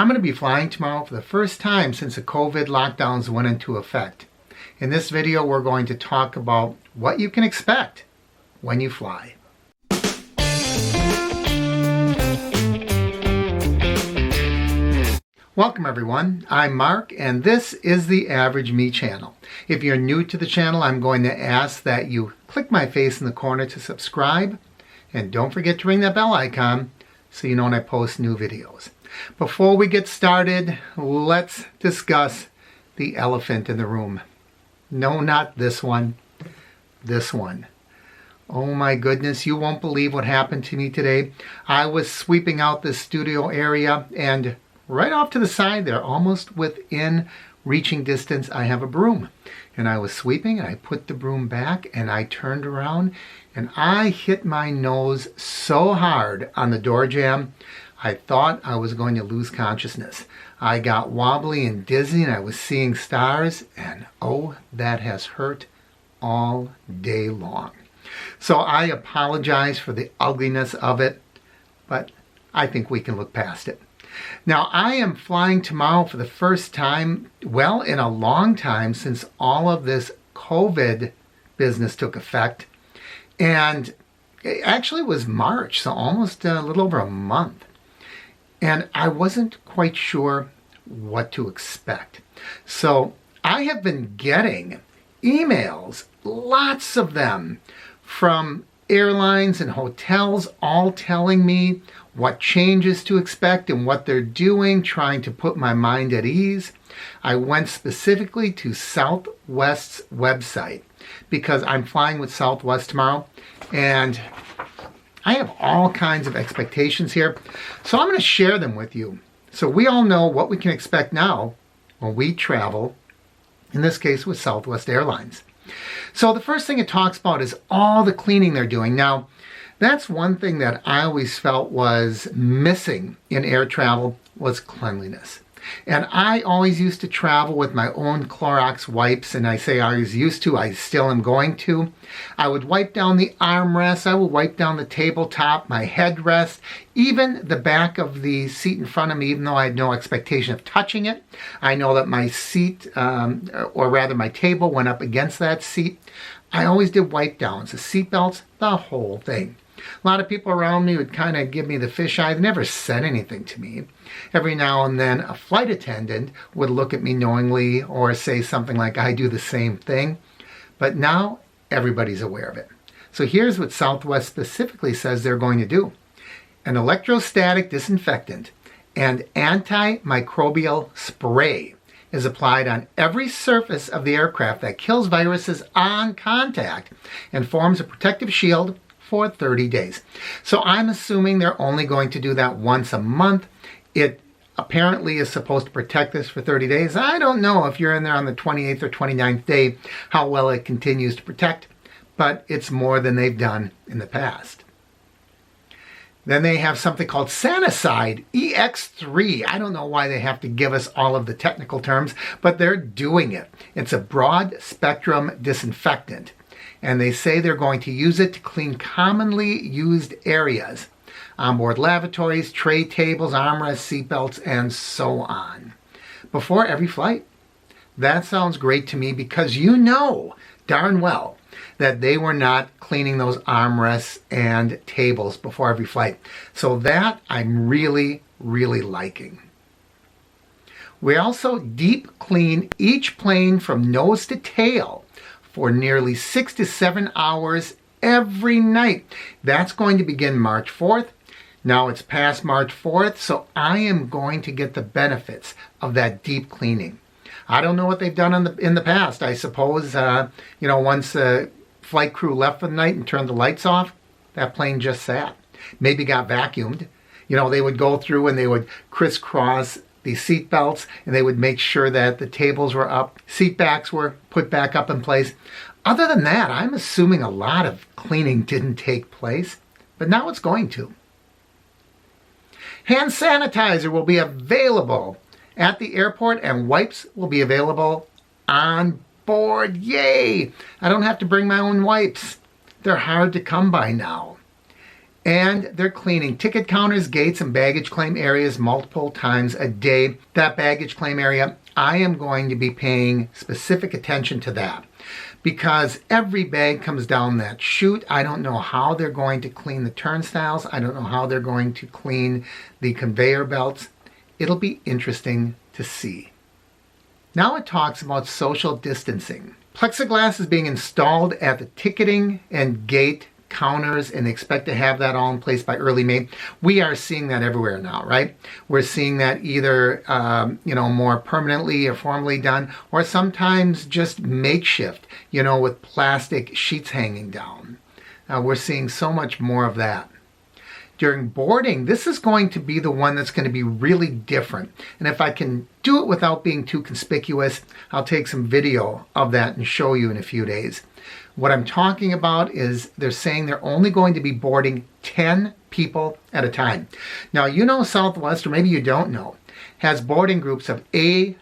I'm going to be flying tomorrow for the first time since the COVID lockdowns went into effect. In this video, we're going to talk about what you can expect when you fly. Welcome everyone, I'm Mark and this is the Average Me channel. If you're new to the channel, I'm going to ask that you click my face in the corner to subscribe and don't forget to ring that bell icon so you know when I post new videos. Before we get started, let's discuss the elephant in the room. No, not this one, this one. Oh my goodness, you won't believe what happened to me today. I was sweeping out the studio area and right off to the side there, almost within reaching distance, I have a broom. And I was sweeping and I put the broom back and I turned around and I hit my nose so hard on the door jamb, I thought I was going to lose consciousness. I got wobbly and dizzy and I was seeing stars and oh, that has hurt all day long. So I apologize for the ugliness of it, but I think we can look past it. Now, I am flying tomorrow for the first time, well, in a long time since all of this COVID business took effect. And it actually was March, so almost a little over a month. And I wasn't quite sure what to expect. So I have been getting emails, lots of them, from airlines and hotels all telling me what changes to expect and what they're doing, trying to put my mind at ease. I went specifically to Southwest's website because I'm flying with Southwest tomorrow and I have all kinds of expectations here. So I'm going to share them with you so we all know what we can expect now when we travel, in this case with Southwest Airlines. So the first thing it talks about is all the cleaning they're doing. Now, that's one thing that I always felt was missing in air travel was cleanliness. And I always used to travel with my own Clorox wipes, and I say I was used to, I still am going to. I would wipe down the armrests, I would wipe down the tabletop, my headrest, even the back of the seat in front of me, even though I had no expectation of touching it. I know that my seat, or rather my table went up against that seat. I always did wipe downs, the seat belts, the whole thing. A lot of people around me would kind of give me the fisheye. They never said anything to me. Every now and then a flight attendant would look at me knowingly or say something like, I do the same thing. But now everybody's aware of it. So here's what Southwest specifically says they're going to do. An electrostatic disinfectant and antimicrobial spray is applied on every surface of the aircraft that kills viruses on contact and forms a protective shield for 30 days. So I'm assuming they're only going to do that once a month. It apparently is supposed to protect us for 30 days. I don't know if you're in there on the 28th or 29th day how well it continues to protect, but it's more than they've done in the past. Then they have something called Sanicide EX3. I don't know why they have to give us all of the technical terms, but they're doing it. It's a broad spectrum disinfectant. And they say they're going to use it to clean commonly used areas, onboard lavatories, tray tables, armrests, seatbelts, and so on, before every flight. That sounds great to me because you know darn well that they were not cleaning those armrests and tables before every flight. So that I'm really, really liking. We also deep clean each plane from nose to tail for nearly 6 to 7 hours every night. That's going to begin March 4th. Now it's past March 4th, so I am going to get the benefits of that deep cleaning. I don't know what they've done in the past. I suppose, once the flight crew left for the night and turned the lights off, that plane just sat. Maybe got vacuumed. They would go through and they would crisscross the seat belts and they would make sure that the tables were up, seat backs were put back up in place. Other than that, I'm assuming a lot of cleaning didn't take place, but now it's going to. Hand sanitizer will be available at the airport and wipes will be available on board. Yay! I don't have to bring my own wipes. They're hard to come by now. And they're cleaning ticket counters, gates, and baggage claim areas multiple times a day. That baggage claim area, I am going to be paying specific attention to that because every bag comes down that chute. I don't know how they're going to clean the turnstiles. I don't know how they're going to clean the conveyor belts. It'll be interesting to see. Now it talks about social distancing. Plexiglass is being installed at the ticketing and gate counters, and they expect to have that all in place by early May. We are seeing that everywhere now, right? We're seeing that either more permanently or formally done, or sometimes just makeshift, with plastic sheets hanging down. We're seeing so much more of that. During boarding, this is going to be the one that's going to be really different. And if I can do it without being too conspicuous, I'll take some video of that and show you in a few days. What I'm talking about is they're saying they're only going to be boarding 10 people at a time. Now, Southwest, or maybe you don't know, has boarding groups of A1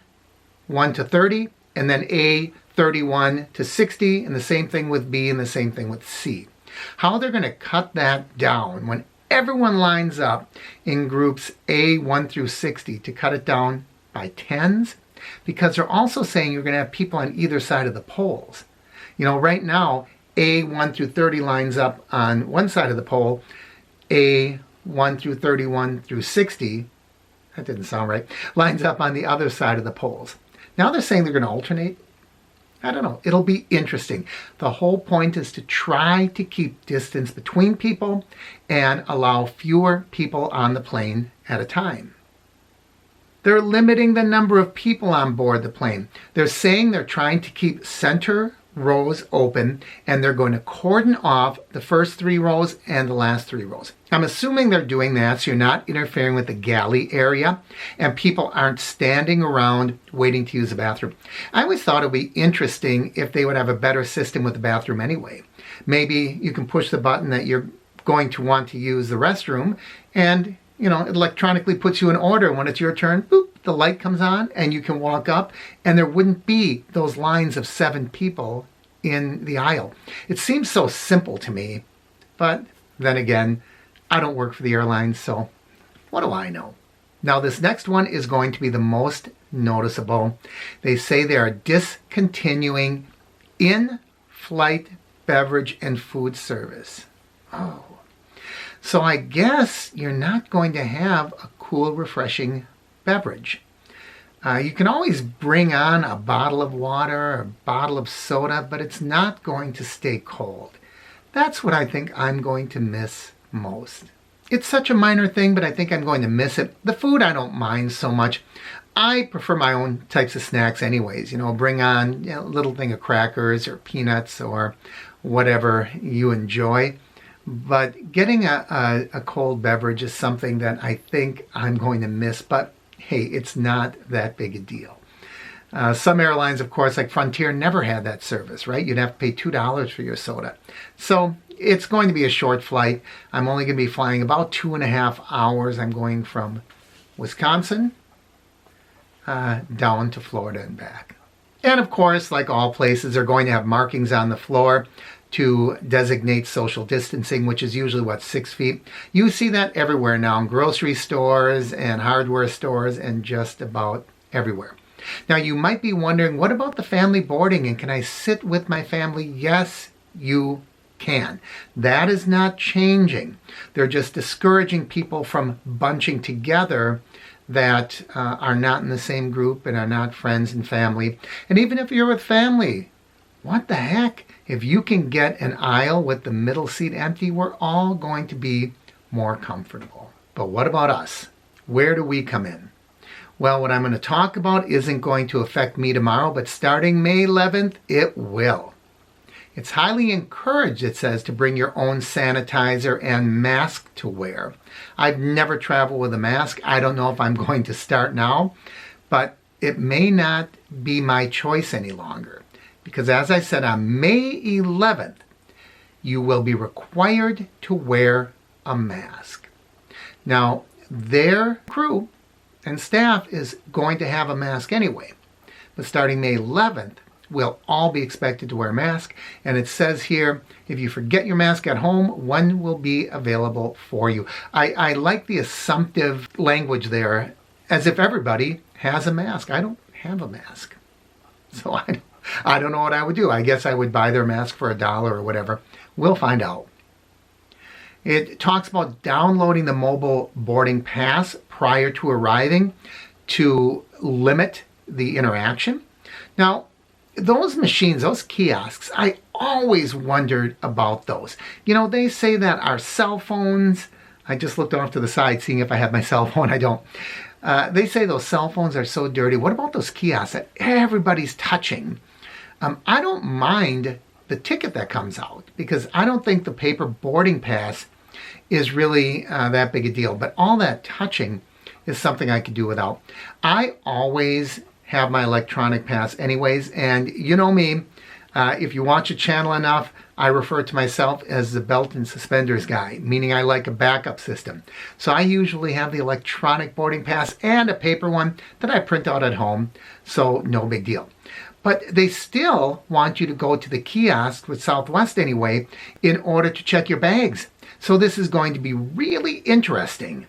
to 30 and then A31 to 60, and the same thing with B and the same thing with C. How they're going to cut that down when everyone lines up in groups A1 through 60 to cut it down by tens, because they're also saying you're going to have people on either side of the poles. Right now, A1 through 30 lines up on one side of the pole, A1 through 31 through 60, that didn't sound right, lines up on the other side of the poles. Now they're saying they're going to alternate. I don't know. It'll be interesting. The whole point is to try to keep distance between people and allow fewer people on the plane at a time. They're limiting the number of people on board the plane. They're saying they're trying to keep center rows open, and they're going to cordon off the first 3 rows and the last 3 rows. I'm assuming they're doing that so you're not interfering with the galley area and people aren't standing around waiting to use the bathroom. I always thought it would be interesting if they would have a better system with the bathroom anyway. Maybe you can push the button that you're going to want to use the restroom, and it electronically puts you in order. When it's your turn, boop, the light comes on and you can walk up, and there wouldn't be those lines of 7 people in the aisle. It seems so simple to me, but then again, I don't work for the airlines, so what do I know? Now this next one is going to be the most noticeable. They say they are discontinuing in-flight beverage and food service. Oh. So I guess you're not going to have a cool, refreshing beverage. You can always bring on a bottle of water or a bottle of soda, but it's not going to stay cold. That's what I think I'm going to miss most. It's such a minor thing, but I think I'm going to miss it. The food I don't mind so much. I prefer my own types of snacks anyways. Bring on a little thing of crackers or peanuts or whatever you enjoy. But getting a cold beverage is something that I think I'm going to miss. But hey, it's not that big a deal. Some airlines, of course, like Frontier, never had that service, right? You'd have to pay $2 for your soda. So it's going to be a short flight. I'm only going to be flying about 2.5 hours. I'm going from Wisconsin down to Florida and back. And of course, like all places, they're going to have markings on the floor to designate social distancing, which is usually, 6 feet. You see that everywhere now in grocery stores and hardware stores and just about everywhere. Now, you might be wondering, what about the family boarding? And can I sit with my family? Yes, you can. That is not changing. They're just discouraging people from bunching together that are not in the same group and are not friends and family. And even if you're with family, what the heck? If you can get an aisle with the middle seat empty, we're all going to be more comfortable. But what about us? Where do we come in? Well, what I'm going to talk about isn't going to affect me tomorrow, but starting May 11th, it will. It's highly encouraged, it says, to bring your own sanitizer and mask to wear. I've never traveled with a mask. I don't know if I'm going to start now, but it may not be my choice any longer. Because as I said, on May 11th, you will be required to wear a mask. Now, their crew and staff is going to have a mask anyway. But starting May 11th, will all be expected to wear a mask. And it says here, if you forget your mask at home, one will be available for you. I like the assumptive language there, as if everybody has a mask. I don't have a mask. So I don't know what I would do. I guess I would buy their mask for $1 or whatever. We'll find out. It talks about downloading the mobile boarding pass prior to arriving to limit the interaction. Now, those machines, those kiosks, I always wondered about those. You know, they say that our cell phones, I just looked off to the side seeing if I have my cell phone. I don't. They say those cell phones are so dirty. What about those kiosks that everybody's touching? I don't mind the ticket that comes out because I don't think the paper boarding pass is really that big a deal. But all that touching is something I could do without. I always have my electronic pass anyways, and you know me, if you watch a channel enough, I refer to myself as the belt and suspenders guy, meaning I like a backup system. So I usually have the electronic boarding pass and a paper one that I print out at home, so no big deal. But they still want you to go to the kiosk with Southwest anyway in order to check your bags. So this is going to be really interesting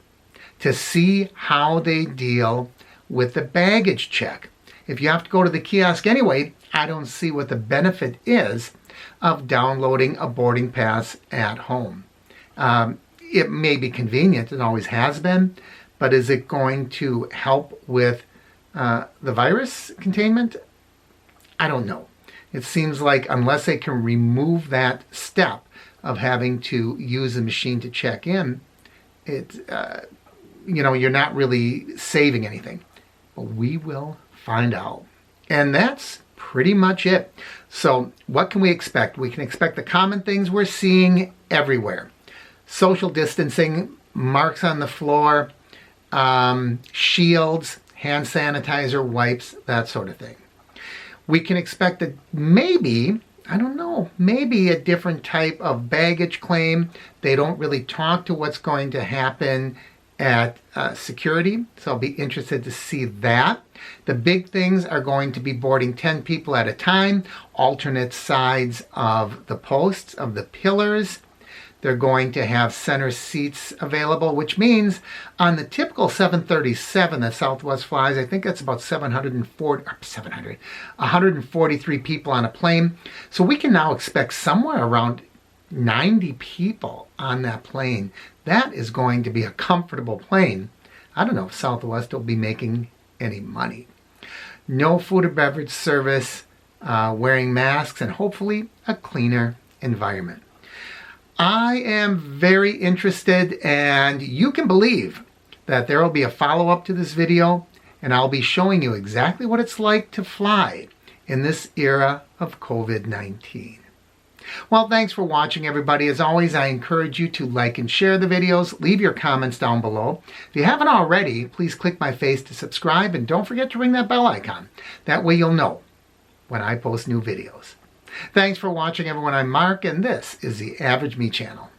to see how they deal with the baggage check. If you have to go to the kiosk anyway, I don't see what the benefit is of downloading a boarding pass at home. It may be convenient, it always has been, but is it going to help with the virus containment? I don't know. It seems like unless they can remove that step of having to use a machine to check in, you're not really saving anything. But we will find out. And that's pretty much it. So what can we expect? We can expect the common things we're seeing everywhere. Social distancing, marks on the floor, shields, hand sanitizer, wipes, that sort of thing. We can expect that maybe a different type of baggage claim. They don't really talk to what's going to happen at security, so I'll be interested to see that. The big things are going to be boarding 10 people at a time, alternate sides of the posts, of the pillars. They're going to have center seats available, which means on the typical 737 that Southwest flies, I think that's about 143 people on a plane. So we can now expect somewhere around 90 people on that plane. That is going to be a comfortable plane. I don't know if Southwest will be making any money. No food or beverage service, wearing masks, and hopefully a cleaner environment. I am very interested, and you can believe that there will be a follow-up to this video, and I'll be showing you exactly what it's like to fly in this era of COVID-19. Well, thanks for watching, everybody. As always, I encourage you to like and share the videos. Leave your comments down below. If you haven't already, please click my face to subscribe, and don't forget to ring that bell icon. That way you'll know when I post new videos. Thanks for watching, everyone. I'm Mark, and this is the Average Me Channel.